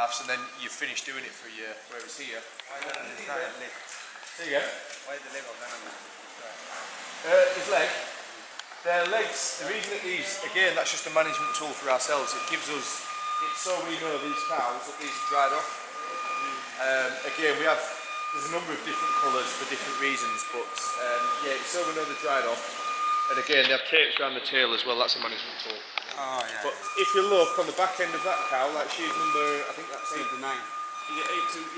and then you finish doing it for a year. Whereas here, there you go. Why the leg of the animal? His leg. Their legs. The reason it is, again, that's just a management tool for ourselves. It gives us, it's so we know these cows that these are dried off. Again, there's a number of different colours for different reasons, but yeah, it's so we know they're dried off. And again, they have tapes around the tail as well. That's a management tool. Oh yeah. But if you look on the back end of that cow, like she's number, I think that's 8 to 9. Is it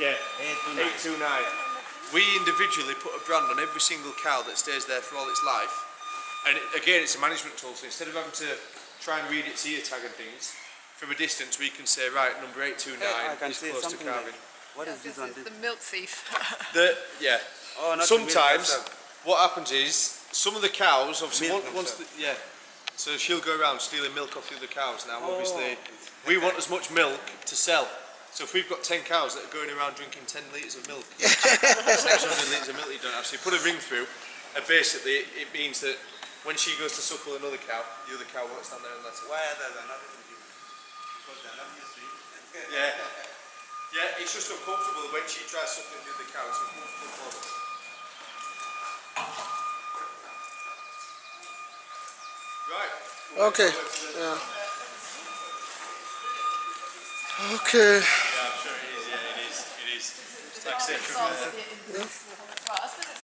829. 8 to 9. We individually put a brand on every single cow that stays there for all its life. And again, it's a management tool, so instead of having to try and read its ear tag and things, from a distance we can say, right, number 829 is close to calving. What is this one? The milk thief. Yeah. Oh, not sometimes what happens is, some of the cows, obviously, once yeah. so she'll go around stealing milk off the other cows. Now, obviously, we want as much milk to sell. So if we've got 10 cows that are going around drinking 10 litres of milk, 600 litres of milk you don't have. So you put a ring through, and basically it means that when she goes to suckle another cow, the other cow won't stand there and let her. Why are they not using? Because they are not using. Yeah. Yeah, it's just uncomfortable when she tries suckling the other cow. It's uncomfortable for them. Right. Okay. Yeah. Okay. Yeah, I'm sure it is. Yeah, it is. It is. Like I said, from